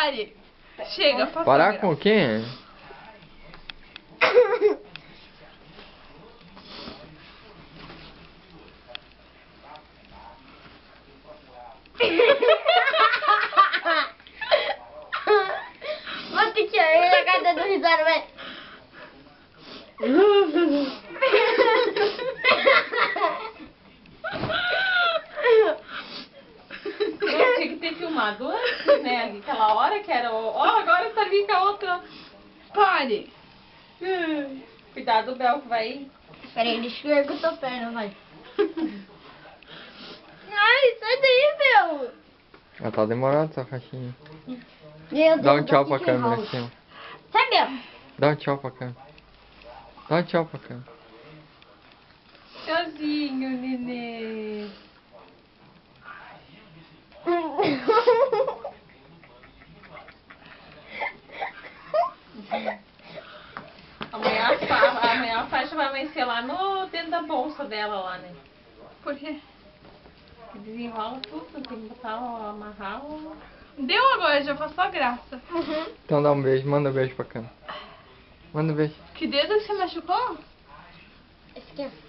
Pare! Chega, passou. Parar com o quê? Vou ter que ir na casa do risado, vai. Tinha que ter filmado antes, né? Aquela hora que era o... Ó, agora tá ali com a outra. Pare! Cuidado, o Bel que vai... Peraí, deixa eu ver que eu tô perto, vai. Ai, sai daí, meu. Já tá demorando essa caixinha. Meu Dá um Deus, tchau que pra que câmera enrola. aqui, ó. Sai, meu. Dá um tchau pra câmera. Dá um tchau pra câmera. Tchauzinho, nenê. Amanhã a faixa vai amanhecer lá no dentro da bolsa dela lá, né? Por quê? Desenrola tudo, tem que botar, amarrar o... Deu agora, já passou a graça. Então dá um beijo, manda um beijo pra câmera. Manda um beijo. Que dedo que você machucou? Esquece.